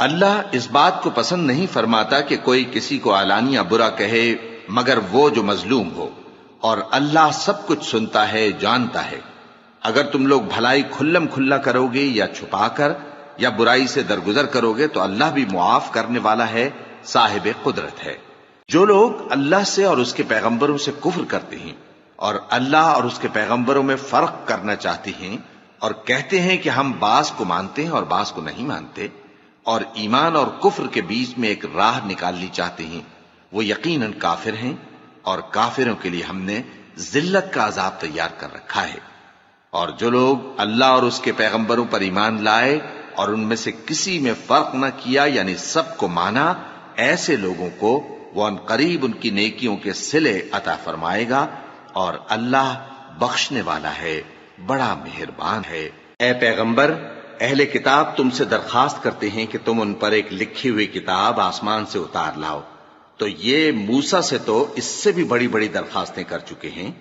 اللہ اس بات کو پسند نہیں فرماتا کہ کوئی کسی کو علانیہ برا کہے مگر وہ جو مظلوم ہو، اور اللہ سب کچھ سنتا ہے، جانتا ہے۔ اگر تم لوگ بھلائی کھلم کھلا کرو گے یا چھپا کر یا برائی سے درگزر کرو گے تو اللہ بھی معاف کرنے والا ہے، صاحب قدرت ہے۔ جو لوگ اللہ سے اور اس کے پیغمبروں سے کفر کرتے ہیں اور اللہ اور اس کے پیغمبروں میں فرق کرنا چاہتے ہیں اور کہتے ہیں کہ ہم بعض کو مانتے ہیں اور بعض کو نہیں مانتے، اور ایمان اور کفر کے بیچ میں ایک راہ نکالنی چاہتے ہیں، وہ یقیناً کافر ہیں، اور کافروں کے لیے ہم نے ذلت کا عذاب تیار کر رکھا ہے۔ اور جو لوگ اللہ اور اس کے پیغمبروں پر ایمان لائے اور ان میں سے کسی میں فرق نہ کیا، یعنی سب کو مانا، ایسے لوگوں کو وہ ان قریب ان کی نیکیوں کے صلے عطا فرمائے گا، اور اللہ بخشنے والا ہے، بڑا مہربان ہے۔ اے پیغمبر، اہل کتاب تم سے درخواست کرتے ہیں کہ تم ان پر ایک لکھی ہوئی کتاب آسمان سے اتار لاؤ، تو یہ موسیٰ سے تو اس سے بھی بڑی بڑی درخواستیں کر چکے ہیں۔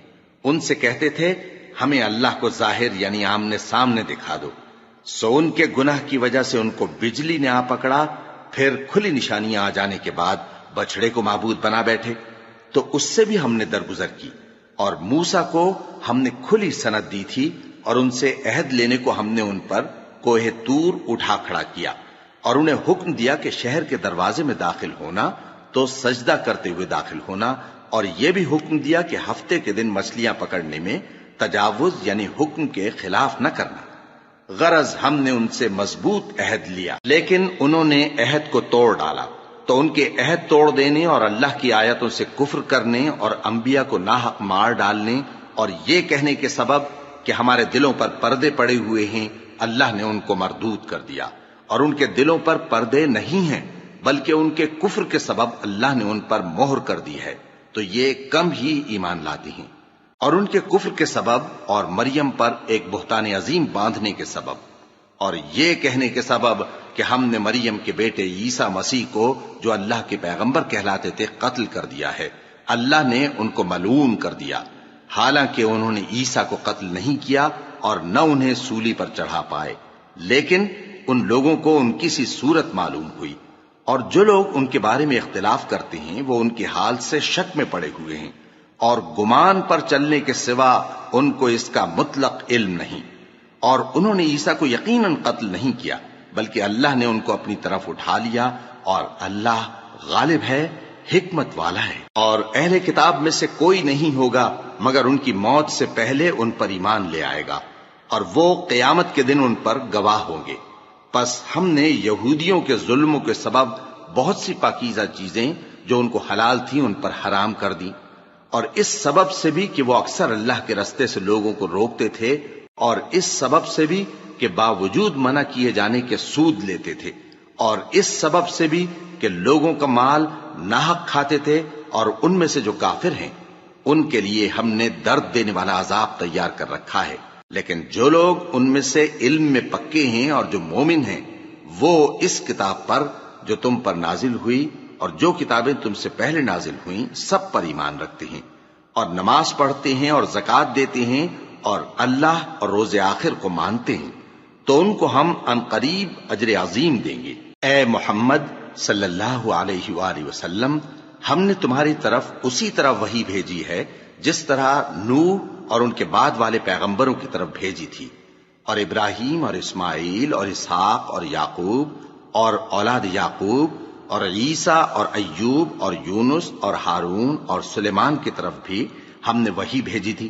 ان سے کہتے تھے ہمیں اللہ کو ظاہر یعنی آمنے سامنے دکھا دو، سو ان کے گناہ کی وجہ سے ان کو بجلی نے آ پکڑا، پھر کھلی نشانیاں آ جانے کے بعد بچڑے کو معبود بنا بیٹھے، تو اس سے بھی ہم نے درگزر کی۔ اور موسیٰ کو ہم نے کھلی سند دی تھی، اور ان سے عہد لینے کو ہم نے ان پر کوہ طور اٹھا کھڑا کیا، اور انہیں حکم دیا کہ شہر کے دروازے میں داخل ہونا تو سجدہ کرتے ہوئے داخل ہونا، اور یہ بھی حکم دیا کہ ہفتے کے دن مچھلیاں پکڑنے میں تجاوز یعنی حکم کے خلاف نہ کرنا۔ غرض ہم نے ان سے مضبوط عہد لیا، لیکن انہوں نے عہد کو توڑ ڈالا، تو ان کے عہد توڑ دینے اور اللہ کی آیتوں سے کفر کرنے اور انبیاء کو ناحق مار ڈالنے اور یہ کہنے کے سبب کہ ہمارے دلوں پر پردے پڑے ہوئے ہیں، اللہ نے ان کو مردود کر دیا۔ اور ان کے دلوں پر پردے نہیں ہیں، بلکہ ان کے کفر کے سبب اللہ نے ان پر مہر کر دی ہے، تو یہ کم ہی ایمان لاتے ہیں۔ اور ان کے کفر کے سبب اور مریم پر ایک بہتان عظیم باندھنے کے سبب اور یہ کہنے کے سبب کہ ہم نے مریم کے بیٹے عیسیٰ مسیح کو جو اللہ کے پیغمبر کہلاتے تھے قتل کر دیا ہے، اللہ نے ان کو ملعون کر دیا، حالانکہ انہوں نے عیسیٰ کو قتل نہیں کیا اور نہ انہیں سولی پر چڑھا پائے، لیکن ان لوگوں کو ان کی سی صورت معلوم ہوئی۔ اور جو لوگ ان کے بارے میں اختلاف کرتے ہیں وہ ان کے حال سے شک میں پڑے ہوئے ہیں، اور گمان پر چلنے کے سوا ان کو اس کا مطلق علم نہیں۔ اور انہوں نے عیسیٰ کو یقیناً قتل نہیں کیا، بلکہ اللہ نے ان کو اپنی طرف اٹھا لیا، اور اللہ غالب ہے، حکمت والا ہے۔ اور اہل کتاب میں سے کوئی نہیں ہوگا مگر ان کی موت سے پہلے ان پر ایمان لے آئے گا، اور وہ قیامت کے دن ان پر گواہ ہوں گے۔ پس ہم نے یہودیوں کے ظلموں کے سبب بہت سی پاکیزہ چیزیں جو ان کو حلال تھیں ان پر حرام کر دیں، اور اس سبب سے بھی کہ وہ اکثر اللہ کے رستے سے لوگوں کو روکتے تھے، اور اس سبب سے بھی کہ باوجود منع کیے جانے کے سود لیتے تھے، اور اس سبب سے بھی کہ لوگوں کا مال ناحق کھاتے تھے۔ اور ان میں سے جو کافر ہیں ان کے لیے ہم نے درد دینے والا عذاب تیار کر رکھا ہے، لیکن جو لوگ ان میں سے علم میں پکے ہیں اور جو مومن ہیں وہ اس کتاب پر جو تم پر نازل ہوئی اور جو کتابیں تم سے پہلے نازل ہوئیں سب پر ایمان رکھتے ہیں، اور نماز پڑھتے ہیں اور زکوٰۃ دیتے ہیں اور اللہ اور روز آخر کو مانتے ہیں، تو ان کو ہم عنقریب اجر عظیم دیں گے۔ اے محمد صلی اللہ علیہ وآلہ وسلم، ہم نے تمہاری طرف اسی طرح وحی بھیجی ہے جس طرح نوح اور ان کے بعد والے پیغمبروں کی طرف بھیجی تھی، اور ابراہیم اور اسماعیل اور اسحاق اور یعقوب اور اولاد یعقوب اور عیسیٰ اور ایوب اور یونس اور ہارون اور سلیمان کی طرف بھی ہم نے وحی بھیجی تھی،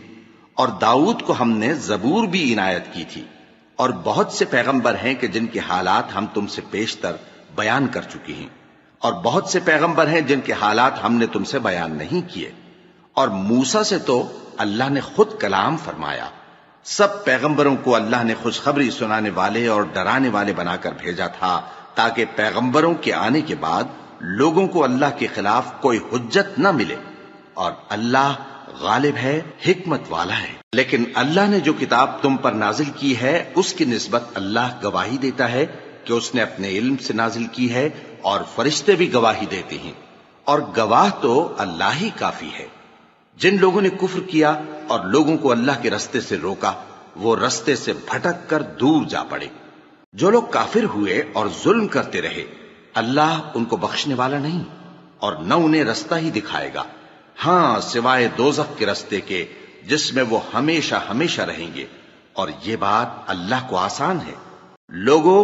اور داؤد کو ہم نے زبور بھی عنایت کی تھی، اور بہت سے پیغمبر ہیں کہ جن کے حالات ہم تم سے پیشتر بیان کر چکے ہیں، اور بہت سے پیغمبر ہیں جن کے حالات ہم نے تم سے بیان نہیں کیے، اور موسیٰ سے تو اللہ نے خود کلام فرمایا۔ سب پیغمبروں کو اللہ نے خوشخبری سنانے والے اور ڈرانے والے بنا کر بھیجا تھا، تاکہ پیغمبروں کے آنے کے بعد لوگوں کو اللہ کے خلاف کوئی حجت نہ ملے، اور اللہ غالب ہے، حکمت والا ہے۔ لیکن اللہ نے جو کتاب تم پر نازل کی ہے اس کی نسبت اللہ گواہی دیتا ہے کہ اس نے اپنے علم سے نازل کی ہے، اور فرشتے بھی گواہی دیتے ہیں، اور گواہ تو اللہ ہی کافی ہے۔ جن لوگوں نے کفر کیا اور لوگوں کو اللہ کے رستے سے روکا وہ رستے سے بھٹک کر دور جا پڑے۔ جو لوگ کافر ہوئے اور ظلم کرتے رہے اللہ ان کو بخشنے والا نہیں اور نہ انہیں رستہ ہی دکھائے گا، ہاں سوائے دوزخ کے رستے کے جس میں وہ ہمیشہ ہمیشہ رہیں گے، اور یہ بات اللہ کو آسان ہے۔ لوگو،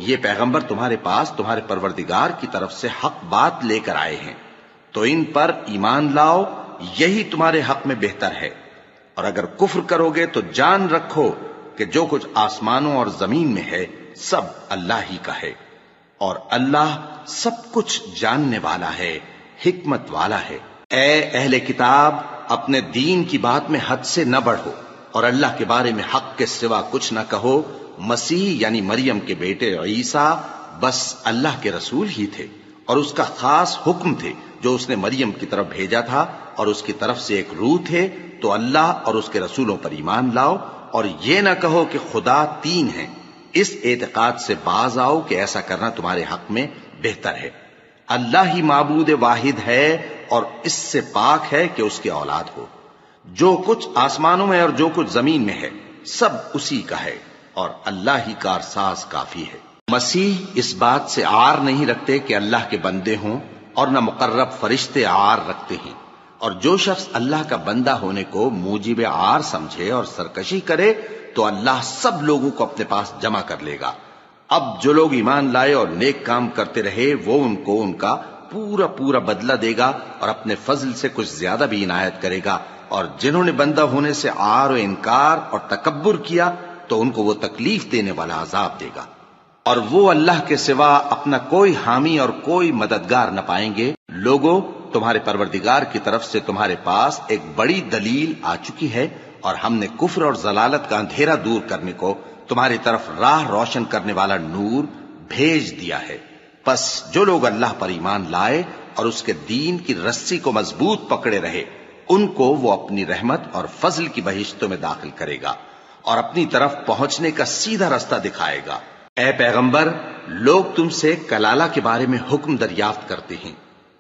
یہ پیغمبر تمہارے پاس تمہارے پروردگار کی طرف سے حق بات لے کر آئے ہیں، تو ان پر ایمان لاؤ، یہی تمہارے حق میں بہتر ہے، اور اگر کفر کرو گے تو جان رکھو کہ جو کچھ آسمانوں اور زمین میں ہے سب اللہ ہی کا ہے، اور اللہ سب کچھ جاننے والا ہے، حکمت والا ہے۔ اے اہل کتاب، اپنے دین کی بات میں حد سے نہ بڑھو اور اللہ کے بارے میں حق کے سوا کچھ نہ کہو۔ مسیح یعنی مریم کے بیٹے عیسیٰ بس اللہ کے رسول ہی تھے اور اس کا خاص حکم تھے جو اس نے مریم کی طرف بھیجا تھا، اور اس کی طرف سے ایک روح تھے، تو اللہ اور اس کے رسولوں پر ایمان لاؤ، اور یہ نہ کہو کہ خدا تین ہیں، اس اعتقاد سے باز آؤ کہ ایسا کرنا تمہارے حق میں بہتر ہے۔ اللہ ہی معبود واحد ہے اور اس سے پاک ہے کہ اس کی اولاد ہو۔ جو کچھ آسمانوں میں اور جو کچھ زمین میں ہے سب اسی کا ہے، اور اللہ ہی کارساز کافی ہے۔ مسیح اس بات سے عار نہیں رکھتے کہ اللہ کے بندے ہوں، اور نہ مقرب فرشتے عار رکھتے ہیں، اور جو شخص اللہ کا بندہ ہونے کو موجب عار سمجھے اور سرکشی کرے تو اللہ سب لوگوں کو اپنے پاس جمع کر لے گا۔ اب جو لوگ ایمان لائے اور نیک کام کرتے رہے وہ ان کو ان کا پورا پورا بدلہ دے گا اور اپنے فضل سے کچھ زیادہ بھی عنایت کرے گا، اور جنہوں نے بندہ ہونے سے عار و انکار اور تکبر کیا تو ان کو وہ تکلیف دینے والا عذاب دے گا، اور وہ اللہ کے سوا اپنا کوئی حامی اور کوئی مددگار نہ پائیں گے۔ لوگو، تمہارے پروردگار کی طرف سے تمہارے پاس ایک بڑی دلیل آ چکی ہے، اور ہم نے کفر اور ضلالت کا اندھیرا دور کرنے کو تمہاری طرف راہ روشن کرنے والا نور بھیج دیا ہے۔ پس جو لوگ اللہ پر ایمان لائے اور اس کے دین کی رسی کو مضبوط پکڑے رہے ان کو وہ اپنی رحمت اور فضل کی بہشتوں میں داخل کرے گا اور اپنی طرف پہنچنے کا سیدھا رستہ دکھائے گا۔ اے پیغمبر، لوگ تم سے کلالہ کے بارے میں حکم دریافت کرتے ہیں،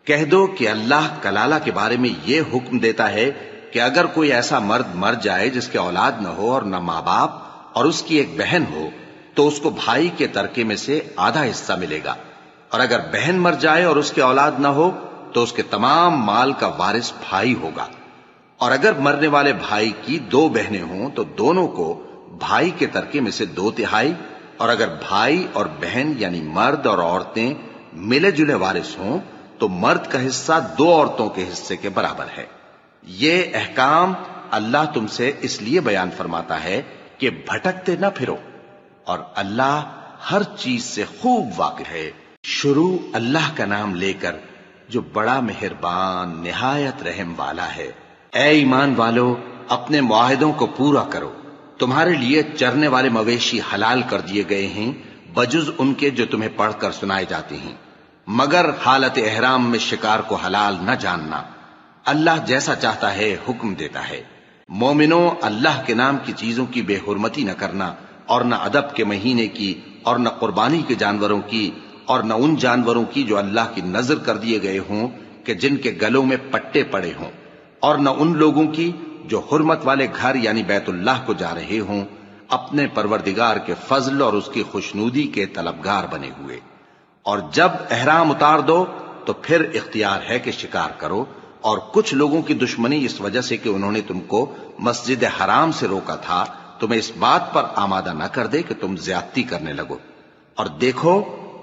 کہہ دو کہ اللہ کلالہ کے بارے میں یہ حکم دیتا ہے کہ اگر کوئی ایسا مرد مر جائے جس کے اولاد نہ ہو اور نہ ماں باپ اور اس کی ایک بہن ہو تو اس کو بھائی کے ترکے میں سے آدھا حصہ ملے گا، اور اگر بہن مر جائے اور اس کے اولاد نہ ہو تو اس کے تمام مال کا وارث بھائی ہوگا، اور اگر مرنے والے بھائی کی دو بہنیں ہوں تو دونوں کو بھائی کے ترکے میں سے 2/3، اور اگر بھائی اور بہن یعنی مرد اور عورتیں ملے جلے وارث ہوں تو مرد کا حصہ 2 عورتوں کے حصے کے برابر ہے۔ یہ احکام اللہ تم سے اس لیے بیان فرماتا ہے کہ بھٹکتے نہ پھرو، اور اللہ ہر چیز سے خوب واقف ہے۔ شروع اللہ کا نام لے کر جو بڑا مہربان نہایت رحم والا ہے۔ اے ایمان والو، اپنے معاہدوں کو پورا کرو۔ تمہارے لیے چرنے والے مویشی حلال کر دیے گئے ہیں بجز ان کے جو تمہیں پڑھ کر سنائے جاتے ہیں، مگر حالت احرام میں شکار کو حلال نہ جاننا۔ اللہ جیسا چاہتا ہے حکم دیتا ہے۔ مومنوں، اللہ کے نام کی چیزوں کی بے حرمتی نہ کرنا، اور نہ ادب کے مہینے کی، اور نہ قربانی کے جانوروں کی، اور نہ ان جانوروں کی جو اللہ کی نذر کر دیے گئے ہوں کہ جن کے گلوں میں پٹے پڑے ہوں، اور نہ ان لوگوں کی جو حرمت والے گھر یعنی بیت اللہ کو جا رہے ہوں اپنے پروردگار کے فضل اور اس کی خوشنودی کے طلبگار بنے ہوئے۔ اور جب احرام اتار دو تو پھر اختیار ہے کہ شکار کرو، اور کچھ لوگوں کی دشمنی اس وجہ سے کہ انہوں نے تم کو مسجد حرام سے روکا تھا تمہیں اس بات پر آمادہ نہ کر دے کہ تم زیادتی کرنے لگو۔ اور دیکھو،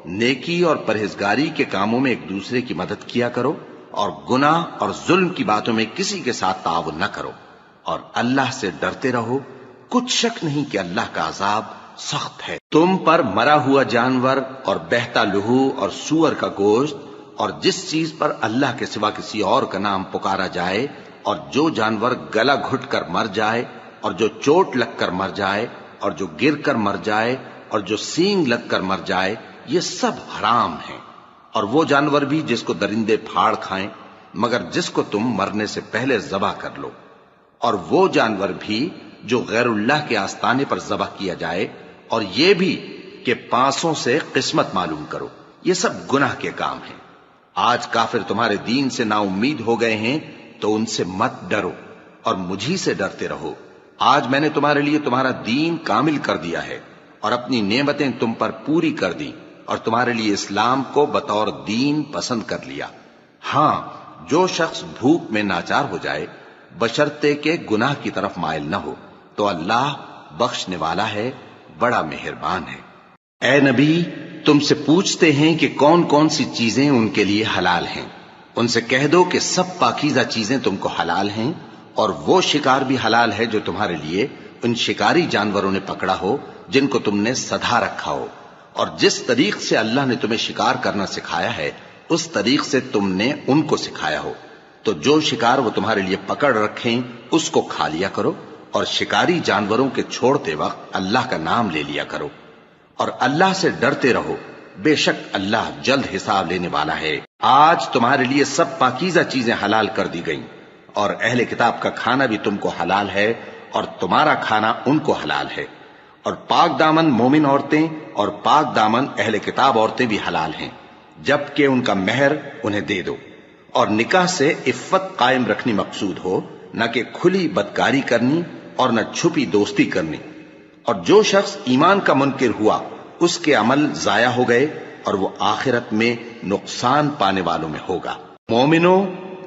نیکی اور پرہیزگاری کے کاموں میں ایک دوسرے کی مدد کیا کرو، اور گناہ اور ظلم کی باتوں میں کسی کے ساتھ تعاون نہ کرو، اور اللہ سے ڈرتے رہو۔ کچھ شک نہیں کہ اللہ کا عذاب سخت ہے۔ تم پر مرا ہوا جانور اور بہتا لہو اور سور کا گوشت اور جس چیز پر اللہ کے سوا کسی اور کا نام پکارا جائے، اور جو جانور گلا گھٹ کر مر جائے، اور جو چوٹ لگ کر مر جائے، اور جو گر کر مر جائے، اور جو سینگ لگ کر مر جائے، یہ سب حرام ہیں، اور وہ جانور بھی جس کو درندے پھاڑ کھائیں، مگر جس کو تم مرنے سے پہلے ذبح کر لو، اور وہ جانور بھی جو غیر اللہ کے آستانے پر ذبح کیا جائے، اور یہ بھی کہ پانسوں سے قسمت معلوم کرو۔ یہ سب گناہ کے کام ہیں۔ آج کافر تمہارے دین سے نا امید ہو گئے ہیں تو ان سے مت ڈرو اور مجھی سے ڈرتے رہو۔ آج میں نے تمہارے لیے تمہارا دین کامل کر دیا ہے، اور اپنی نعمتیں تم پر پوری کر دی اور تمہارے لیے اسلام کو بطور دین پسند کر لیا۔ ہاں، جو شخص بھوک میں ناچار ہو جائے بشرطے کہ گناہ کی طرف مائل نہ ہو تو اللہ بخشنے والا ہے، بڑا مہربان ہے۔ اے نبی، تم سے پوچھتے ہیں کہ کون کون سی چیزیں ان کے لیے حلال ہیں۔ ان سے کہہ دو کہ سب پاکیزہ چیزیں تم کو حلال ہیں، اور وہ شکار بھی حلال ہے جو تمہارے لیے ان شکاری جانوروں نے پکڑا ہو جن کو تم نے سدھا رکھا ہو، اور جس طریق سے اللہ نے تمہیں شکار کرنا سکھایا ہے اس طریق سے تم نے ان کو سکھایا ہو، تو جو شکار وہ تمہارے لیے پکڑ رکھیں اس کو کھا لیا کرو، اور شکاری جانوروں کے چھوڑتے وقت اللہ کا نام لے لیا کرو، اور اللہ سے ڈرتے رہو، بے شک اللہ جلد حساب لینے والا ہے۔ آج تمہارے لیے سب پاکیزہ چیزیں حلال کر دی گئیں، اور اہل کتاب کا کھانا بھی تم کو حلال ہے اور تمہارا کھانا ان کو حلال ہے، اور پاک دامن مومن عورتیں اور پاک دامن اہل کتاب عورتیں بھی حلال ہیں، جبکہ ان کا مہر انہیں دے دو، اور نکاح سے عفت قائم رکھنی مقصود ہو، نہ کہ کھلی بدکاری کرنی اور نہ چھپی دوستی کرنی۔ اور جو شخص ایمان کا منکر ہوا اس کے عمل ضائع ہو گئے اور وہ آخرت میں نقصان پانے والوں میں ہوگا۔ مومنو،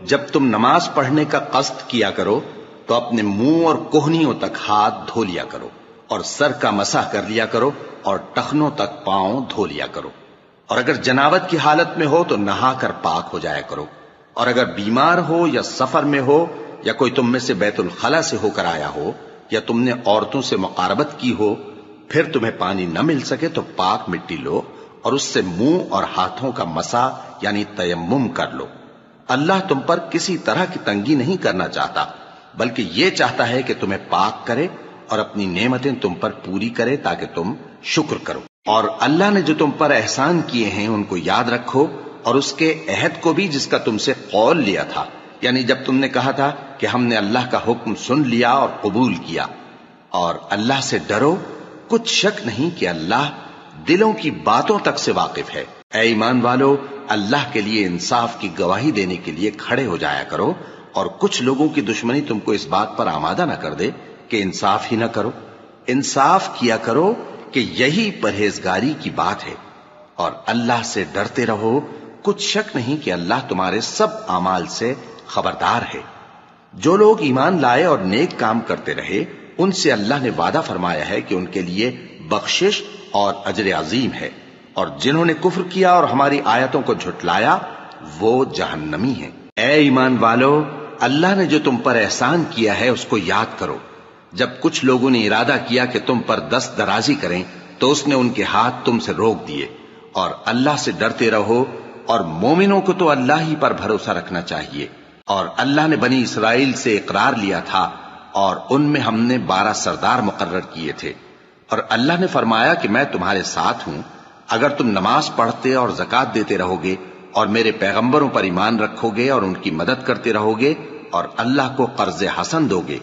جب تم نماز پڑھنے کا قصد کیا کرو تو اپنے منہ اور کوہنیوں تک ہاتھ دھو لیا کرو، اور سر کا مسح کر لیا کرو، اور ٹخنوں تک پاؤں دھو لیا کرو، اور اگر جنابت کی حالت میں ہو تو نہا کر پاک ہو جایا کرو، اور اگر بیمار ہو یا سفر میں ہو یا کوئی تم میں سے بیت الخلا سے ہو کر آیا ہو یا تم نے عورتوں سے مقاربت کی ہو، پھر تمہیں پانی نہ مل سکے تو پاک مٹی لو اور اس سے منہ اور ہاتھوں کا مسح یعنی تیمم کر لو۔ اللہ تم پر کسی طرح کی تنگی نہیں کرنا چاہتا، بلکہ یہ چاہتا ہے کہ تمہیں پاک کرے اور اپنی نعمتیں تم پر پوری کرے تاکہ تم شکر کرو۔ اور اللہ نے جو تم پر احسان کیے ہیں ان کو یاد رکھو، اور اس کے عہد کو بھی جس کا تم سے قول لیا تھا، یعنی جب تم نے کہا تھا کہ ہم نے اللہ کا حکم سن لیا اور قبول کیا۔ اور اللہ سے ڈرو، کچھ شک نہیں کہ اللہ دلوں کی باتوں تک سے واقف ہے۔ اے ایمان والو، اللہ کے لیے انصاف کی گواہی دینے کے لیے کھڑے ہو جایا کرو، اور کچھ لوگوں کی دشمنی تم کو اس بات پر آمادہ نہ کر دے کہ انصاف ہی نہ کرو۔ انصاف کیا کرو کہ یہی پرہیزگاری کی بات ہے، اور اللہ سے ڈرتے رہو، کچھ شک نہیں کہ اللہ تمہارے سب اعمال سے خبردار ہے۔ جو لوگ ایمان لائے اور نیک کام کرتے رہے ان سے اللہ نے وعدہ فرمایا ہے کہ ان کے لیے بخشش اور اجر عظیم ہے، اور جنہوں نے کفر کیا اور ہماری آیتوں کو جھٹلایا وہ جہنمی ہیں۔ اے ایمان والو، اللہ نے جو تم پر احسان کیا ہے اس کو یاد کرو۔ جب کچھ لوگوں نے ارادہ کیا کہ تم پر دست درازی کریں تو اس نے ان کے ہاتھ تم سے روک دیے، اور اللہ سے ڈرتے رہو، اور مومنوں کو تو اللہ ہی پر بھروسہ رکھنا چاہیے۔ اور اللہ نے بنی اسرائیل سے اقرار لیا تھا اور ان میں ہم نے 12 سردار مقرر کیے تھے، اور اللہ نے فرمایا کہ میں تمہارے ساتھ ہوں، اگر تم نماز پڑھتے اور زکوٰۃ دیتے رہو گے اور میرے پیغمبروں پر ایمان رکھو گے اور ان کی مدد کرتے رہو گے اور اللہ کو قرض حسن دو گے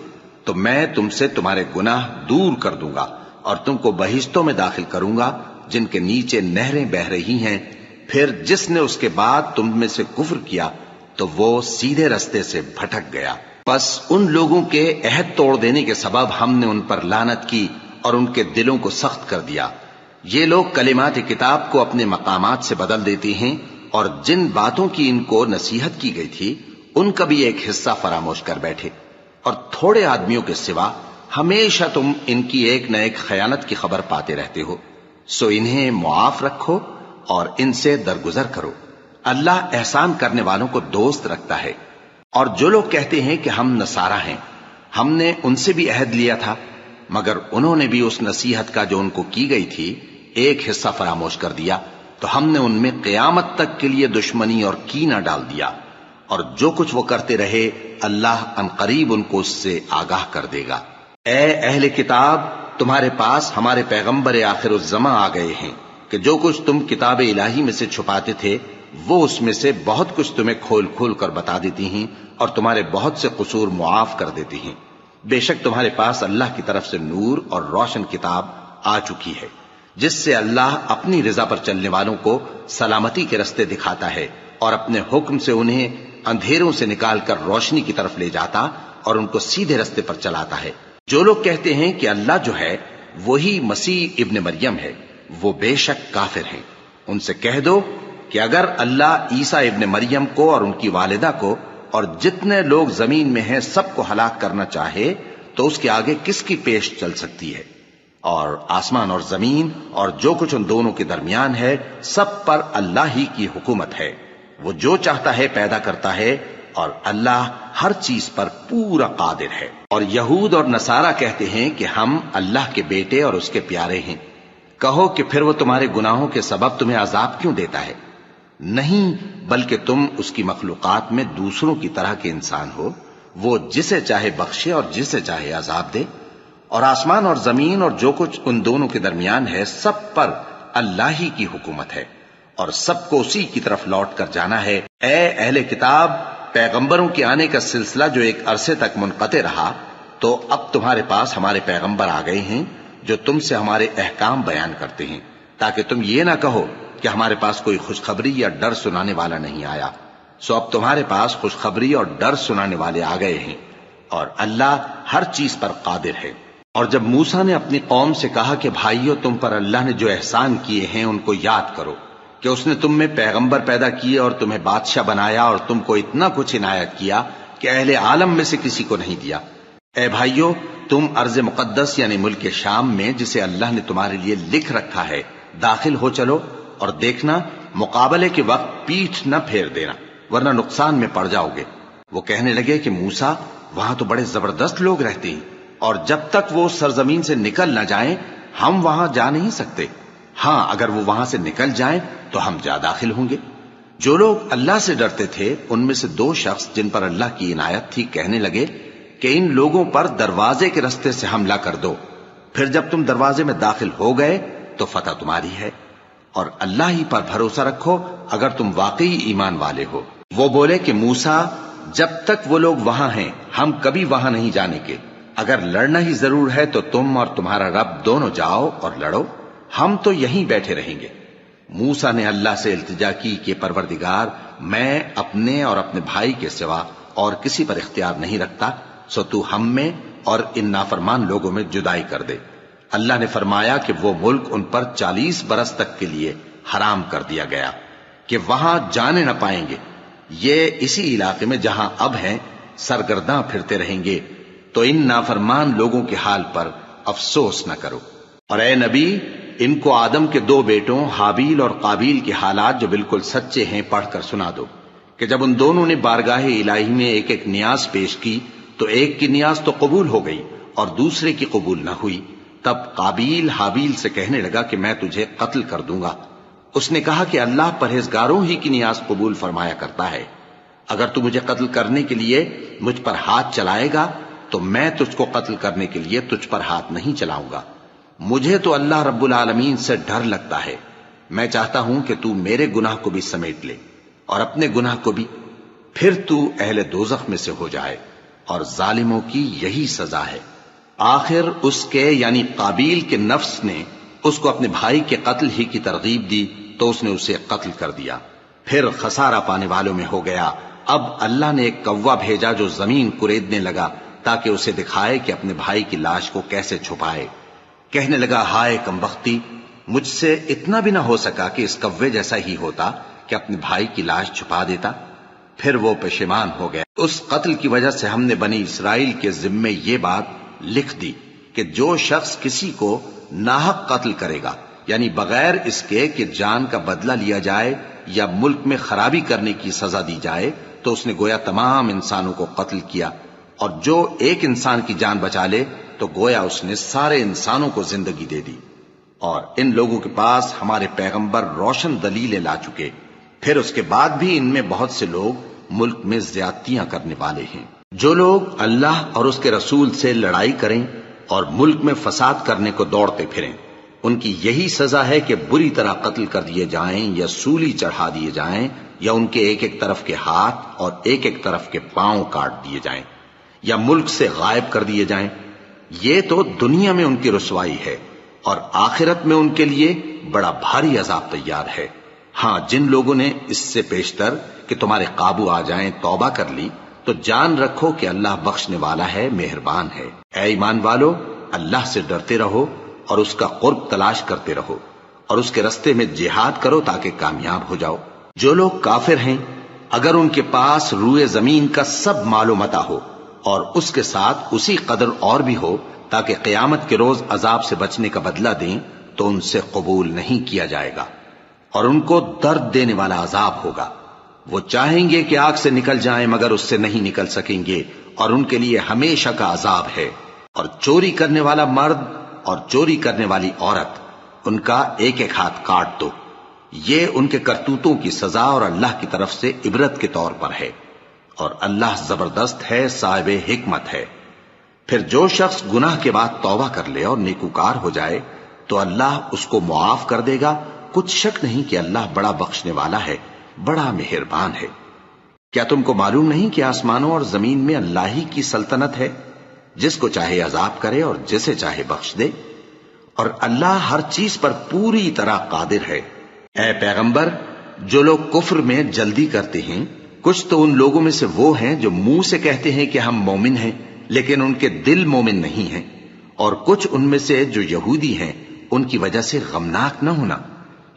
تو میں تم سے تمہارے گناہ دور کر دوں گا اور تم کو بہشتوں میں داخل کروں گا جن کے نیچے نہریں بہ رہی ہیں۔ پھر جس نے اس کے بعد تم میں سے کفر کیا تو وہ سیدھے رستے سے بھٹک گیا۔ پس ان لوگوں کے عہد توڑ دینے کے سبب ہم نے ان پر لعنت کی اور ان کے دلوں کو سخت کر دیا۔ یہ لوگ کلمات کتاب کو اپنے مقامات سے بدل دیتے ہیں، اور جن باتوں کی ان کو نصیحت کی گئی تھی ان کا بھی ایک حصہ فراموش کر بیٹھے، اور تھوڑے آدمیوں کے سوا ہمیشہ تم ان کی ایک نہ ایک خیانت کی خبر پاتے رہتے ہو، سو انہیں معاف رکھو اور ان سے درگزر کرو۔ اللہ احسان کرنے والوں کو دوست رکھتا ہے۔ اور جو لوگ کہتے ہیں کہ ہم نصارہ ہیں، ہم نے ان سے بھی عہد لیا تھا، مگر انہوں نے بھی اس نصیحت کا جو ان کو کی گئی تھی ایک حصہ فراموش کر دیا، تو ہم نے ان میں قیامت تک کے لیے دشمنی اور کینہ ڈال دیا، اور جو کچھ وہ کرتے رہے اللہ عنقریب ان کو اس سے آگاہ کر دے گا۔ اے اہل کتاب، تمہارے پاس ہمارے پیغمبر آخر الزماں آ گئے ہیں کہ جو کچھ تم کتاب الہی میں سے چھپاتے تھے وہ اس میں سے بہت کچھ تمہیں کھول کھول کر بتا دیتی ہیں اور تمہارے بہت سے قصور معاف کر دیتی ہیں۔ بے شک تمہارے پاس اللہ کی طرف سے نور اور روشن کتاب آ چکی ہے، جس سے اللہ اپنی رضا پر چلنے والوں کو سلامتی کے رستے دکھاتا ہے اور اپنے حکم سے انہیں اندھیروں سے نکال کر روشنی کی طرف لے جاتا اور ان کو سیدھے رستے پر چلاتا ہے۔ جو لوگ کہتے ہیں کہ اللہ جو ہے وہی مسیح ابن مریم ہے، وہ بے شک کافر ہیں۔ ان سے کہہ دو کہ اگر اللہ عیسیٰ ابن مریم کو اور ان کی والدہ کو اور جتنے لوگ زمین میں ہیں سب کو ہلاک کرنا چاہے تو اس کے آگے کس کی پیش چل سکتی ہے؟ اور آسمان اور زمین اور جو کچھ ان دونوں کے درمیان ہے سب پر اللہ ہی کی حکومت ہے۔ وہ جو چاہتا ہے پیدا کرتا ہے اور اللہ ہر چیز پر پورا قادر ہے۔ اور یہود اور نصارہ کہتے ہیں کہ ہم اللہ کے بیٹے اور اس کے پیارے ہیں۔ کہو کہ پھر وہ تمہارے گناہوں کے سبب تمہیں عذاب کیوں دیتا ہے؟ نہیں، بلکہ تم اس کی مخلوقات میں دوسروں کی طرح کے انسان ہو، وہ جسے چاہے بخشے اور جسے چاہے عذاب دے۔ اور آسمان اور زمین اور جو کچھ ان دونوں کے درمیان ہے سب پر اللہ ہی کی حکومت ہے اور سب کو اسی کی طرف لوٹ کر جانا ہے۔ اے اہل کتاب، پیغمبروں کے آنے کا سلسلہ جو ایک عرصے تک منقطع رہا، تو اب تمہارے پاس ہمارے پیغمبر آ گئے ہیں جو تم سے ہمارے احکام بیان کرتے ہیں، تاکہ تم یہ نہ کہو کہ ہمارے پاس کوئی خوشخبری یا ڈر سنانے والا نہیں آیا۔ سو اب تمہارے پاس خوشخبری اور ڈر سنانے والے آ گئے ہیں، اور اللہ ہر چیز پر قادر ہے۔ اور جب موسیٰ نے اپنی قوم سے کہا کہ بھائیو، تم پر اللہ نے جو احسان کیے ہیں ان کو یاد کرو، کہ اس نے تم میں پیغمبر پیدا کیے اور تمہیں بادشاہ بنایا اور تم کو اتنا کچھ عنایت کیا کہ اہل عالم میں سے کسی کو نہیں دیا۔ اے بھائیو، تم ارض مقدس یعنی ملک شام میں، جسے اللہ نے تمہارے لیے لکھ رکھا ہے، داخل ہو چلو، اور دیکھنا مقابلے کے وقت پیٹھ نہ پھیر دینا، ورنہ نقصان میں پڑ جاؤ گے۔ وہ کہنے لگے کہ موسیٰ، وہاں تو بڑے زبردست لوگ رہتے ہیں، اور جب تک وہ سرزمین سے نکل نہ جائیں ہم وہاں جا نہیں سکتے۔ ہاں، اگر وہ وہاں سے نکل جائیں تو ہم جا داخل ہوں گے۔ جو لوگ اللہ سے ڈرتے تھے ان میں سے دو شخص جن پر اللہ کی عنایت تھی کہنے لگے کہ ان لوگوں پر دروازے کے رستے سے حملہ کر دو، پھر جب تم دروازے میں داخل ہو گئے تو فتح تمہاری ہے، اور اللہ ہی پر بھروسہ رکھو اگر تم واقعی ایمان والے ہو۔ وہ بولے کہ موسیٰ، جب تک وہ لوگ وہاں ہیں ہم کبھی وہاں نہیں جانے کے، اگر لڑنا ہی ضرور ہے تو تم اور تمہارا رب دونوں جاؤ اور لڑو، ہم تو یہیں بیٹھے رہیں گے۔ موسیٰ نے اللہ سے التجا کی کہ پروردگار، میں اپنے اور اپنے بھائی کے سوا اور کسی پر اختیار نہیں رکھتا، سو تو ہم میں اور ان نافرمان لوگوں میں جدائی کر دے۔ اللہ نے فرمایا کہ وہ ملک ان پر 40 برس تک کے لیے حرام کر دیا گیا کہ وہاں جانے نہ پائیں گے۔ یہ اسی علاقے میں جہاں اب ہیں سرگرداں پھرتے رہیں گے، تو ان نافرمان لوگوں کے حال پر افسوس نہ کرو۔ اور اے نبی، ان کو آدم کے 2 بیٹوں حابیل اور قابیل کے حالات جو بالکل سچے ہیں پڑھ کر سنا دو، کہ جب ان دونوں نے بارگاہ الہی میں ایک ایک نیاز پیش کی تو ایک کی نیاز تو قبول ہو گئی اور دوسرے کی قبول نہ ہوئی۔ تب قابیل حابیل سے کہنے لگا کہ میں تجھے قتل کر دوں گا۔ اس نے کہا کہ اللہ پرہیزگاروں ہی کی نیاز قبول فرمایا کرتا ہے، اگر تو مجھے قتل کرنے کے لیے مجھ پر ہاتھ چلائے گا تو میں تجھ کو قتل کرنے کے لیے تجھ پر ہاتھ نہیں چلاؤں گا۔ مجھے تو اللہ رب العالمین سے ڈر لگتا ہے، میں چاہتا ہوں کہ تو میرے گناہ کو بھی سمیٹ لے اور اپنے گناہ کو بھی، پھر تو اہل دوزخ میں سے ہو جائے، اور ظالموں کی یہی سزا ہے۔ آخر اس کے یعنی قابیل کے نفس نے اس کو اپنے بھائی کے قتل ہی کی ترغیب دی تو اس نے اسے قتل کر دیا، پھر خسارہ پانے والوں میں ہو گیا۔ اب اللہ نے ایک کوا بھیجا جو زمین کریدنے لگا تاکہ اسے دکھائے کہ اپنے بھائی کی لاش کو کیسے چھپائے۔ کہنے لگا، ہائے کمبختی، مجھ سے اتنا بھی نہ ہو سکا کہ اس کوے جیسا ہی ہوتا کہ اپنے بھائی کی لاش چھپا دیتا۔ پھر وہ پشیمان ہو گیا۔ اس قتل کی وجہ سے ہم نے بنی اسرائیل کے ذمے یہ بات لکھ دی کہ جو شخص کسی کو ناحق قتل کرے گا، یعنی بغیر اس کے کہ جان کا بدلہ لیا جائے یا ملک میں خرابی کرنے کی سزا دی جائے، تو اس نے گویا تمام انسانوں کو قتل کیا، اور جو ایک انسان کی جان بچا لے تو گویا اس نے سارے انسانوں کو زندگی دے دی۔ اور ان لوگوں کے پاس ہمارے پیغمبر روشن دلیلیں لا چکے، پھر اس کے بعد بھی ان میں بہت سے لوگ ملک میں زیادتیاں کرنے والے ہیں۔ جو لوگ اللہ اور اس کے رسول سے لڑائی کریں اور ملک میں فساد کرنے کو دوڑتے پھریں، ان کی یہی سزا ہے کہ بری طرح قتل کر دیے جائیں یا سولی چڑھا دیے جائیں، یا ان کے ایک ایک طرف کے ہاتھ اور ایک ایک طرف کے پاؤں کاٹ دیے جائیں، یا ملک سے غائب کر دیے جائیں۔ یہ تو دنیا میں ان کی رسوائی ہے، اور آخرت میں ان کے لیے بڑا بھاری عذاب تیار ہے۔ ہاں، جن لوگوں نے اس سے پیشتر کہ تمہارے قابو آ جائیں توبہ کر لی تو جان رکھو کہ اللہ بخشنے والا ہے، مہربان ہے۔ اے ایمان والو، اللہ سے ڈرتے رہو اور اس کا قرب تلاش کرتے رہو اور اس کے رستے میں جہاد کرو تاکہ کامیاب ہو جاؤ۔ جو لوگ کافر ہیں اگر ان کے پاس روئے زمین کا سب مال و متاع ہو اور اس کے ساتھ اسی قدر اور بھی ہو تاکہ قیامت کے روز عذاب سے بچنے کا بدلہ دیں تو ان سے قبول نہیں کیا جائے گا اور ان کو درد دینے والا عذاب ہوگا۔ وہ چاہیں گے کہ آگ سے نکل جائیں مگر اس سے نہیں نکل سکیں گے اور ان کے لیے ہمیشہ کا عذاب ہے۔ اور چوری کرنے والا مرد اور چوری کرنے والی عورت ان کا ایک ایک ہاتھ کاٹ دو، یہ ان کے کرتوتوں کی سزا اور اللہ کی طرف سے عبرت کے طور پر ہے، اور اللہ زبردست ہے، صاحب حکمت ہے۔ پھر جو شخص گناہ کے بعد توبہ کر لے اور نیکوکار ہو جائے تو اللہ اس کو معاف کر دے گا، کچھ شک نہیں کہ اللہ بڑا بخشنے والا ہے، بڑا مہربان ہے۔ کیا تم کو معلوم نہیں کہ آسمانوں اور زمین میں اللہ ہی کی سلطنت ہے، جس کو چاہے عذاب کرے اور جسے چاہے بخش دے، اور اللہ ہر چیز پر پوری طرح قادر ہے۔ اے پیغمبر، جو لوگ کفر میں جلدی کرتے ہیں کچھ تو ان لوگوں میں سے وہ ہیں جو منہ سے کہتے ہیں کہ ہم مومن ہیں لیکن ان کے دل مومن نہیں ہیں، اور کچھ ان میں سے جو یہودی ہیں ان کی وجہ سے غمناک نہ ہونا۔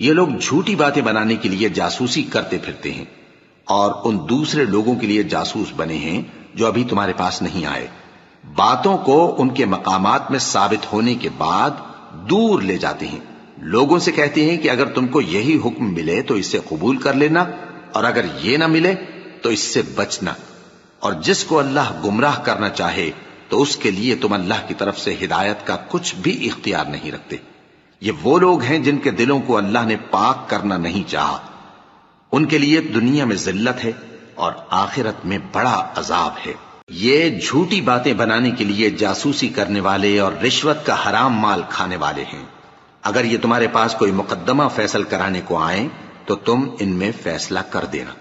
یہ لوگ جھوٹی باتیں بنانے کے لیے جاسوسی کرتے پھرتے ہیں اور ان دوسرے لوگوں کے لیے جاسوس بنے ہیں جو ابھی تمہارے پاس نہیں آئے، باتوں کو ان کے مقامات میں ثابت ہونے کے بعد دور لے جاتے ہیں، لوگوں سے کہتے ہیں کہ اگر تم کو یہی حکم ملے تو اسے قبول کر لینا اور اگر یہ نہ ملے تو اس سے بچنا، اور جس کو اللہ گمراہ کرنا چاہے تو اس کے لیے تم اللہ کی طرف سے ہدایت کا کچھ بھی اختیار نہیں رکھتے۔ یہ وہ لوگ ہیں جن کے دلوں کو اللہ نے پاک کرنا نہیں چاہا، ان کے لیے دنیا میں ذلت ہے اور آخرت میں بڑا عذاب ہے۔ یہ جھوٹی باتیں بنانے کے لیے جاسوسی کرنے والے اور رشوت کا حرام مال کھانے والے ہیں۔ اگر یہ تمہارے پاس کوئی مقدمہ فیصل کرانے کو آئیں تو تم ان میں فیصلہ کر دینا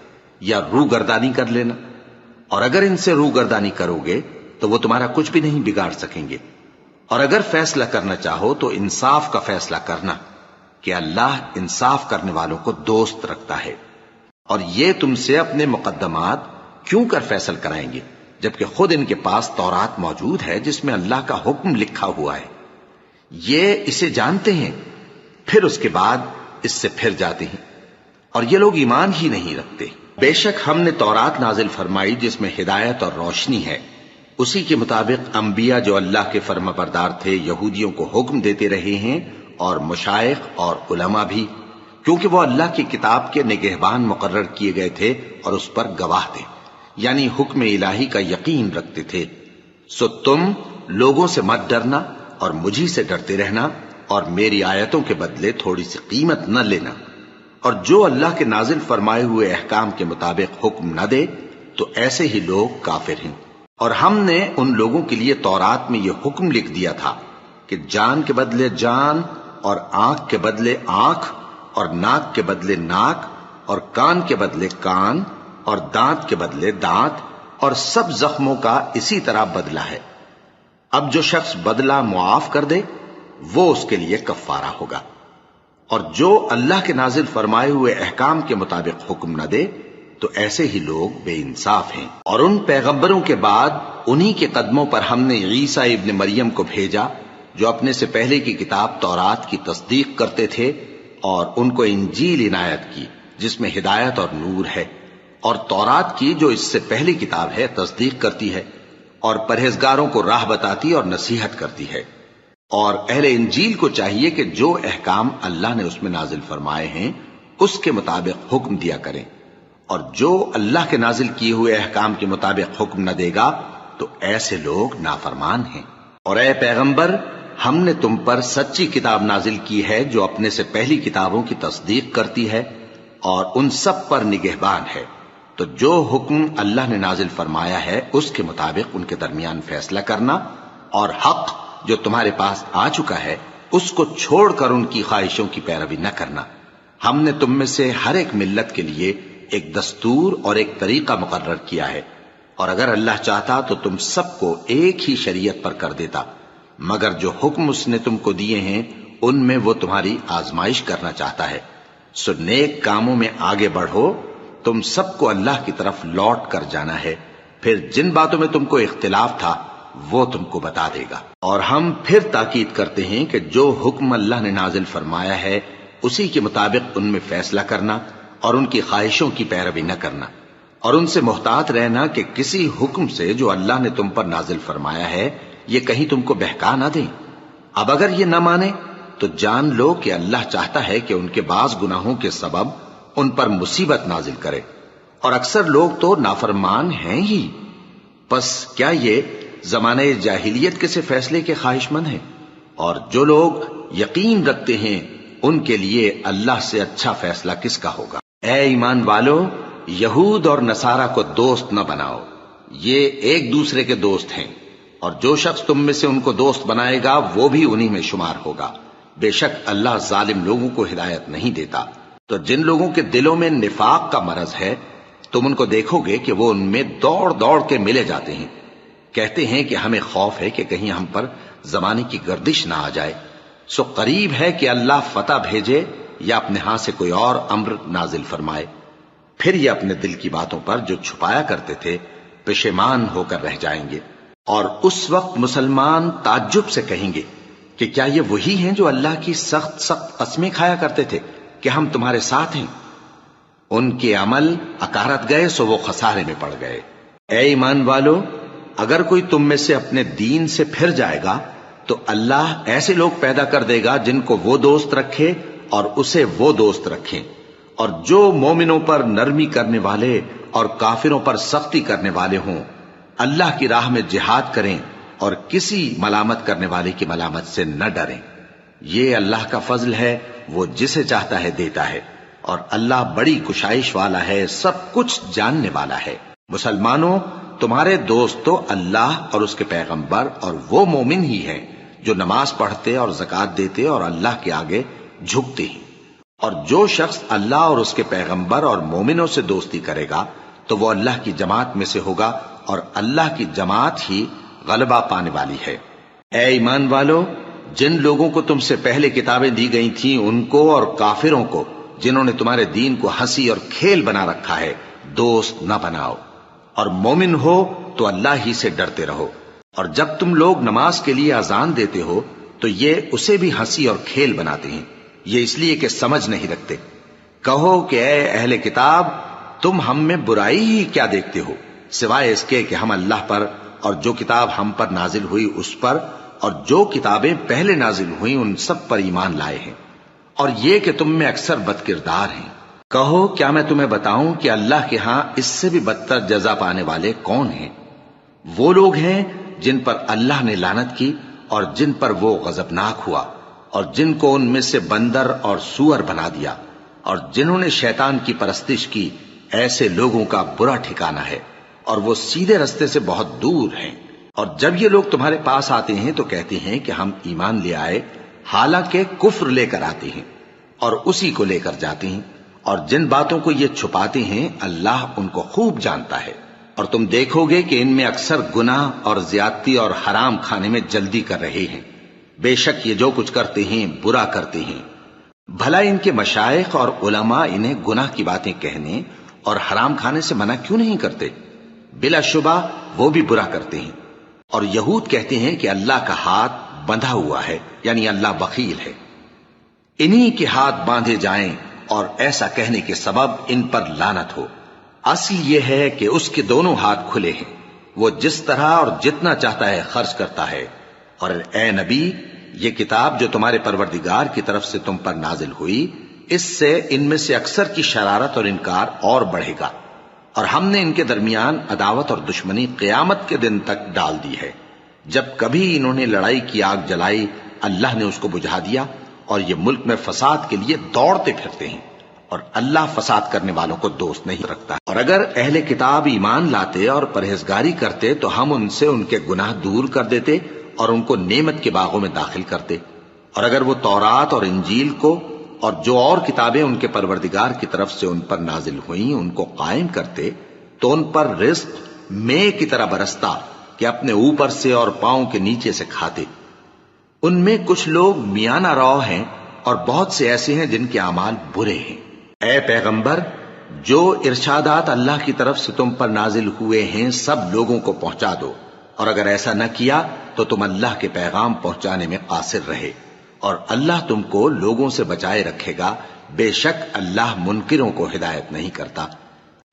یا روگردانی کر لینا، اور اگر ان سے روگردانی کرو گے تو وہ تمہارا کچھ بھی نہیں بگاڑ سکیں گے، اور اگر فیصلہ کرنا چاہو تو انصاف کا فیصلہ کرنا کہ اللہ انصاف کرنے والوں کو دوست رکھتا ہے۔ اور یہ تم سے اپنے مقدمات کیوں کر فیصل کرائیں گے جبکہ خود ان کے پاس تورات موجود ہے جس میں اللہ کا حکم لکھا ہوا ہے۔ یہ اسے جانتے ہیں پھر اس کے بعد اس سے پھر جاتے ہیں، اور یہ لوگ ایمان ہی نہیں رکھتے۔ بے شک ہم نے تورات نازل فرمائی جس میں ہدایت اور روشنی ہے، اسی کے مطابق انبیاء جو اللہ کے فرما بردار تھے یہودیوں کو حکم دیتے رہے ہیں، اور مشائخ اور علماء بھی، کیونکہ وہ اللہ کی کتاب کے نگہبان مقرر کیے گئے تھے اور اس پر گواہ تھے، یعنی حکم الہی کا یقین رکھتے تھے۔ سو تم لوگوں سے مت ڈرنا اور مجھی سے ڈرتے رہنا، اور میری آیتوں کے بدلے تھوڑی سی قیمت نہ لینا، اور جو اللہ کے نازل فرمائے ہوئے احکام کے مطابق حکم نہ دے تو ایسے ہی لوگ کافر ہیں۔ اور ہم نے ان لوگوں کے لیے تورات میں یہ حکم لکھ دیا تھا کہ جان کے بدلے جان، اور آنکھ کے بدلے آنکھ، اور ناک کے بدلے ناک، اور کان کے بدلے کان، اور دانت کے بدلے دانت، اور سب زخموں کا اسی طرح بدلہ ہے۔ اب جو شخص بدلہ معاف کر دے وہ اس کے لیے کفارہ ہوگا، اور جو اللہ کے نازل فرمائے ہوئے احکام کے مطابق حکم نہ دے تو ایسے ہی لوگ بے انصاف ہیں۔ اور ان پیغمبروں کے بعد انہی کے قدموں پر ہم نے عیسیٰ ابن مریم کو بھیجا جو اپنے سے پہلے کی کتاب تورات کی تصدیق کرتے تھے، اور ان کو انجیل عنایت کی جس میں ہدایت اور نور ہے، اور تورات کی جو اس سے پہلی کتاب ہے تصدیق کرتی ہے اور پرہیزگاروں کو راہ بتاتی اور نصیحت کرتی ہے۔ اور اہل انجیل کو چاہیے کہ جو احکام اللہ نے اس میں نازل فرمائے ہیں اس کے مطابق حکم دیا کریں، اور جو اللہ کے نازل کیے ہوئے احکام کے مطابق حکم نہ دے گا تو ایسے لوگ نافرمان ہیں۔ اور اے پیغمبر، ہم نے تم پر سچی کتاب نازل کی ہے جو اپنے سے پہلی کتابوں کی تصدیق کرتی ہے اور ان سب پر نگہبان ہے، تو جو حکم اللہ نے نازل فرمایا ہے اس کے مطابق ان کے درمیان فیصلہ کرنا، اور حق جو تمہارے پاس آ چکا ہے اس کو چھوڑ کر ان کی خواہشوں کی پیروی نہ کرنا۔ ہم نے تم میں سے ہر ایک ملت کے لیے ایک دستور اور ایک طریقہ مقرر کیا ہے، اور اگر اللہ چاہتا تو تم سب کو ایک ہی شریعت پر کر دیتا، مگر جو حکم اس نے تم کو دیے ہیں ان میں وہ تمہاری آزمائش کرنا چاہتا ہے۔ سو نیک کاموں میں آگے بڑھو، تم سب کو اللہ کی طرف لوٹ کر جانا ہے۔ پھر جن باتوں میں تم کو اختلاف تھا وہ تم کو بتا دے گا۔ اور ہم پھر تاکید کرتے ہیں کہ جو حکم اللہ نے نازل فرمایا ہے اسی کے مطابق ان میں فیصلہ کرنا اور ان کی خواہشوں کی پیروی نہ کرنا، اور ان سے محتاط رہنا کہ کسی حکم سے جو اللہ نے تم پر نازل فرمایا ہے یہ کہیں تم کو بہکا نہ دیں۔ اب اگر یہ نہ مانے تو جان لو کہ اللہ چاہتا ہے کہ ان کے بعض گناہوں کے سبب ان پر مصیبت نازل کرے، اور اکثر لوگ تو نافرمان ہیں ہی۔ پس کیا یہ زمانہ جاہلیت کے سے فیصلے کے خواہش مند ہیں؟ اور جو لوگ یقین رکھتے ہیں ان کے لیے اللہ سے اچھا فیصلہ کس کا ہوگا؟ اے ایمان والو، یہود اور نصارہ کو دوست نہ بناؤ، یہ ایک دوسرے کے دوست ہیں، اور جو شخص تم میں سے ان کو دوست بنائے گا وہ بھی انہی میں شمار ہوگا۔ بے شک اللہ ظالم لوگوں کو ہدایت نہیں دیتا۔ تو جن لوگوں کے دلوں میں نفاق کا مرض ہے تم ان کو دیکھو گے کہ وہ ان میں دوڑ دوڑ کے ملے جاتے ہیں، کہتے ہیں کہ ہمیں خوف ہے کہ کہیں ہم پر زمانے کی گردش نہ آ جائے، سو قریب ہے کہ اللہ فتح بھیجے یا اپنے ہاں سے کوئی اور امر نازل فرمائے، پھر یہ اپنے دل کی باتوں پر جو چھپایا کرتے تھے پشیمان ہو کر رہ جائیں گے۔ اور اس وقت مسلمان تعجب سے کہیں گے کہ کیا یہ وہی ہیں جو اللہ کی سخت سخت قسمیں کھایا کرتے تھے کہ ہم تمہارے ساتھ ہیں؟ ان کے عمل اکارت گئے سو وہ خسارے میں پڑ گئے۔ اے ایمان والو، اگر کوئی تم میں سے اپنے دین سے پھر جائے گا تو اللہ ایسے لوگ پیدا کر دے گا جن کو وہ دوست رکھے اور اسے وہ دوست رکھیں، اور جو مومنوں پر نرمی کرنے والے اور کافروں پر سختی کرنے والے ہوں، اللہ کی راہ میں جہاد کریں اور کسی ملامت کرنے والے کی ملامت سے نہ ڈریں۔ یہ اللہ کا فضل ہے، وہ جسے چاہتا ہے دیتا ہے، اور اللہ بڑی کشائش والا ہے، سب کچھ جاننے والا ہے۔ مسلمانوں، تمہارے دوست تو اللہ اور اس کے پیغمبر اور وہ مومن ہی ہیں جو نماز پڑھتے اور زکوٰۃ دیتے اور اللہ کے آگے جھکتے ہیں۔ اور جو شخص اللہ اور اس کے پیغمبر اور مومنوں سے دوستی کرے گا تو وہ اللہ کی جماعت میں سے ہوگا، اور اللہ کی جماعت ہی غلبہ پانے والی ہے۔ اے ایمان والو، جن لوگوں کو تم سے پہلے کتابیں دی گئی تھیں ان کو اور کافروں کو جنہوں نے تمہارے دین کو ہنسی اور کھیل بنا رکھا ہے دوست نہ بناؤ، اور مومن ہو تو اللہ ہی سے ڈرتے رہو۔ اور جب تم لوگ نماز کے لیے اذان دیتے ہو تو یہ اسے بھی ہنسی اور کھیل بناتے ہیں، یہ اس لیے کہ سمجھ نہیں رکھتے۔ کہو کہ اے اہل کتاب، تم ہم میں برائی ہی کیا دیکھتے ہو، سوائے اس کے کہ ہم اللہ پر اور جو کتاب ہم پر نازل ہوئی اس پر اور جو کتابیں پہلے نازل ہوئیں ان سب پر ایمان لائے ہیں، اور یہ کہ تم میں اکثر بد کردار ہیں۔ کہو کیا میں تمہیں بتاؤں کہ اللہ کے ہاں اس سے بھی بدتر جزا پانے والے کون ہیں؟ وہ لوگ ہیں جن پر اللہ نے لعنت کی اور جن پر وہ غضبناک ہوا، اور جن کو ان میں سے بندر اور سور بنا دیا، اور جنہوں نے شیطان کی پرستش کی، ایسے لوگوں کا برا ٹھکانہ ہے، اور وہ سیدھے رستے سے بہت دور ہیں۔ اور جب یہ لوگ تمہارے پاس آتے ہیں تو کہتے ہیں کہ ہم ایمان لے آئے، حالانکہ کفر لے کر آتے ہیں اور اسی کو لے کر جاتے ہیں، اور جن باتوں کو یہ چھپاتے ہیں اللہ ان کو خوب جانتا ہے۔ اور تم دیکھو گے کہ ان میں اکثر گناہ اور زیادتی اور حرام کھانے میں جلدی کر رہے ہیں، بے شک یہ جو کچھ کرتے ہیں برا کرتے ہیں۔ بھلا ان کے مشائخ اور علماء انہیں گناہ کی باتیں کہنے اور حرام کھانے سے منع کیوں نہیں کرتے؟ بلا شبہ وہ بھی برا کرتے ہیں۔ اور یہود کہتے ہیں کہ اللہ کا ہاتھ بندھا ہوا ہے، یعنی اللہ بخیل ہے، انہی کے ہاتھ باندھے جائیں، اور ایسا کہنے کے سبب ان پر لعنت ہو۔ اصل یہ ہے کہ اس کے دونوں ہاتھ کھلے ہیں، وہ جس طرح اور جتنا چاہتا ہے خرچ کرتا ہے۔ اور اے نبی، یہ کتاب جو تمہارے پروردگار کی طرف سے تم پر نازل ہوئی، اس سے ان میں سے اکثر کی شرارت اور انکار اور بڑھے گا، اور ہم نے ان کے درمیان عداوت اور دشمنی قیامت کے دن تک ڈال دی ہے۔ جب کبھی انہوں نے لڑائی کی آگ جلائی اللہ نے اس کو بجھا دیا، اور یہ ملک میں فساد کے لیے دوڑتے پھرتے ہیں، اور اللہ فساد کرنے والوں کو دوست نہیں رکھتا۔ اور اگر اہل کتاب ایمان لاتے اور پرہیزگاری کرتے تو ہم ان سے ان کے گناہ دور کر دیتے اور ان کو نعمت کے باغوں میں داخل کرتے۔ اور اگر وہ تورات اور انجیل کو اور جو اور کتابیں ان کے پروردگار کی طرف سے ان پر نازل ہوئیں ان کو قائم کرتے تو ان پر رزق مے کی طرح برستا کہ اپنے اوپر سے اور پاؤں کے نیچے سے کھاتے۔ ان میں کچھ لوگ میانہ رو ہیں اور بہت سے ایسے ہیں جن کے اعمال برے ہیں۔ اے پیغمبر، جو ارشادات اللہ کی طرف سے تم پر نازل ہوئے ہیں سب لوگوں کو پہنچا دو، اور اگر ایسا نہ کیا تو تم اللہ کے پیغام پہنچانے میں قاصر رہے، اور اللہ تم کو لوگوں سے بچائے رکھے گا، بے شک اللہ منکروں کو ہدایت نہیں کرتا۔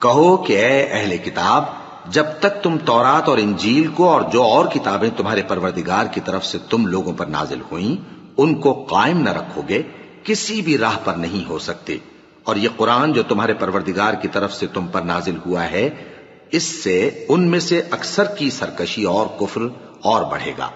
کہو کہ اے اہل کتاب، جب تک تم تورات اور انجیل کو اور جو اور کتابیں تمہارے پروردگار کی طرف سے تم لوگوں پر نازل ہوئیں ان کو قائم نہ رکھو گے، کسی بھی راہ پر نہیں ہو سکتے۔ اور یہ قرآن جو تمہارے پروردگار کی طرف سے تم پر نازل ہوا ہے، اس سے ان میں سے اکثر کی سرکشی اور کفر اور بڑھے گا،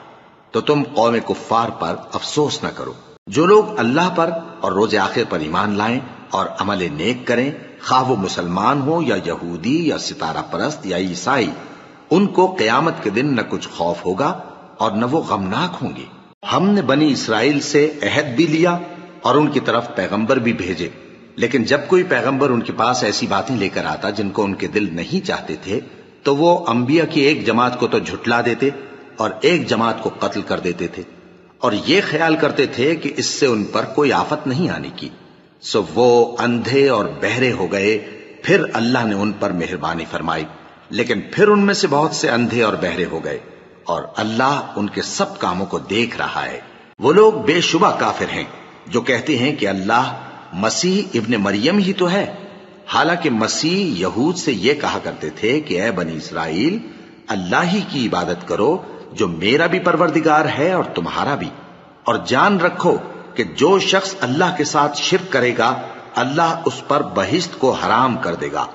تو تم قوم کفار پر افسوس نہ کرو۔ جو لوگ اللہ پر اور روز آخر پر ایمان لائیں اور عمل نیک کریں، خواہ وہ مسلمان ہو یا یہودی یا ستارہ پرست یا عیسائی، ان کو قیامت کے دن نہ کچھ خوف ہوگا اور نہ وہ غمناک ہوں گے۔ ہم نے بنی اسرائیل سے عہد بھی لیا اور ان کی طرف پیغمبر بھی بھیجے، لیکن جب کوئی پیغمبر ان کے پاس ایسی باتیں لے کر آتا جن کو ان کے دل نہیں چاہتے تھے تو وہ انبیاء کی ایک جماعت کو تو جھٹلا دیتے اور ایک جماعت کو قتل کر دیتے تھے، اور یہ خیال کرتے تھے کہ اس سے ان پر کوئی آفت نہیں آنے کی، سو وہ اندھے اور بہرے ہو گئے۔ پھر اللہ نے ان پر مہربانی فرمائی، لیکن پھر ان میں سے بہت سے اندھے اور بہرے ہو گئے، اور اللہ ان کے سب کاموں کو دیکھ رہا ہے۔ وہ لوگ بے شبہ کافر ہیں جو کہتے ہیں کہ اللہ مسیح ابن مریم ہی تو ہے، حالانکہ مسیح یہود سے یہ کہا کرتے تھے کہ اے بنی اسرائیل، اللہ ہی کی عبادت کرو جو میرا بھی پروردگار ہے اور تمہارا بھی، اور جان رکھو کہ جو شخص اللہ کے ساتھ شرک کرے گا اللہ اس پر بہشت کو حرام کر دے گا،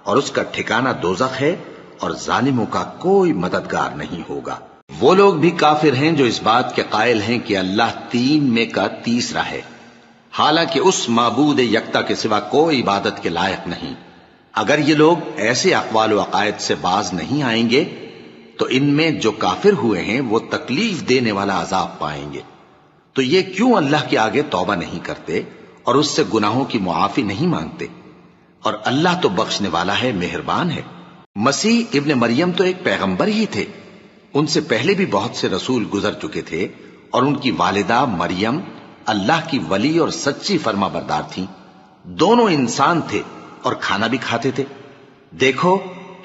اور اس کا ٹھکانہ دوزخ ہے، اور ظالموں کا کوئی مددگار نہیں ہوگا۔ وہ لوگ بھی کافر ہیں جو اس بات کے قائل ہیں کہ اللہ تین میں کا تیسرا ہے، حالانکہ اس معبود یکتا کے سوا کوئی عبادت کے لائق نہیں۔ اگر یہ لوگ ایسے اقوال و عقائد سے باز نہیں آئیں گے تو ان میں جو کافر ہوئے ہیں وہ تکلیف دینے والا عذاب پائیں گے۔ تو یہ کیوں اللہ کے آگے توبہ نہیں کرتے اور اس سے گناہوں کی معافی نہیں مانگتے؟ اور اللہ تو بخشنے والا ہے، مہربان ہے۔ مسیح ابن مریم تو ایک پیغمبر ہی تھے، ان سے پہلے بھی بہت سے رسول گزر چکے تھے، اور ان کی والدہ مریم اللہ کی ولی اور سچی فرما بردار تھیں۔ دونوں انسان تھے اور کھانا بھی کھاتے تھے۔ دیکھو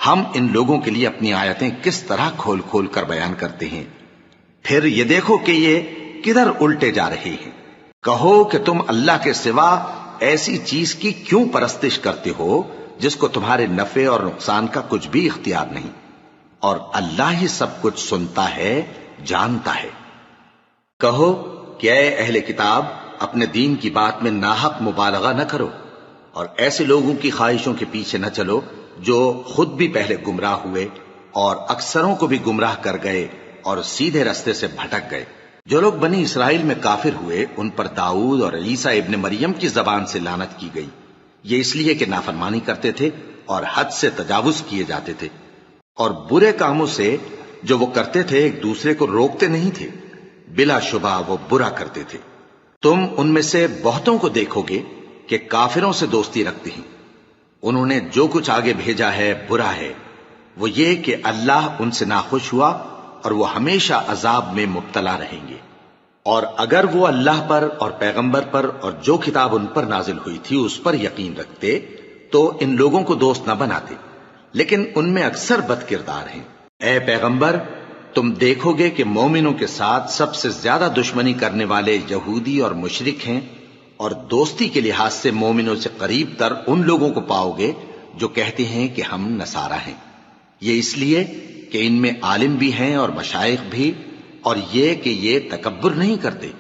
ہم ان لوگوں کے لیے اپنی آیتیں کس طرح کھول کھول کر بیان کرتے ہیں، پھر یہ دیکھو کہ یہ کدھر الٹے جا رہے ہیں۔ کہو کہ تم اللہ کے سوا ایسی چیز کی کیوں پرستش کرتے ہو جس کو تمہارے نفع اور نقصان کا کچھ بھی اختیار نہیں، اور اللہ ہی سب کچھ سنتا ہے، جانتا ہے۔ کہو کہ اے اہل کتاب، اپنے دین کی بات میں ناحق مبالغہ نہ کرو، اور ایسے لوگوں کی خواہشوں کے پیچھے نہ چلو جو خود بھی پہلے گمراہ ہوئے اور اکثروں کو بھی گمراہ کر گئے اور سیدھے رستے سے بھٹک گئے۔ جو لوگ بنی اسرائیل میں کافر ہوئے ان پر داؤد اور عیسیٰ ابن مریم کی زبان سے لعنت کی گئی، یہ اس لیے کہ نافرمانی کرتے تھے اور حد سے تجاوز کیے جاتے تھے، اور برے کاموں سے جو وہ کرتے تھے ایک دوسرے کو روکتے نہیں تھے، بلا شبہ وہ برا کرتے تھے۔ تم ان میں سے بہتوں کو دیکھو گے کہ کافروں سے دوستی رکھتے ہیں، انہوں نے جو کچھ آگے بھیجا ہے برا ہے، وہ یہ کہ اللہ ان سے ناخوش ہوا اور وہ ہمیشہ عذاب میں مبتلا رہیں گے۔ اور اگر وہ اللہ پر اور پیغمبر پر اور جو کتاب ان پر نازل ہوئی تھی اس پر یقین رکھتے تو ان لوگوں کو دوست نہ بناتے، لیکن ان میں اکثر بد کردار ہیں۔ اے پیغمبر، تم دیکھو گے کہ مومنوں کے ساتھ سب سے زیادہ دشمنی کرنے والے یہودی اور مشرک ہیں، اور دوستی کے لحاظ سے مومنوں سے قریب تر ان لوگوں کو پاؤ گے جو کہتے ہیں کہ ہم نصارہ ہیں، یہ اس لیے کہ ان میں عالم بھی ہیں اور مشائخ بھی، اور یہ کہ یہ تکبر نہیں کرتے۔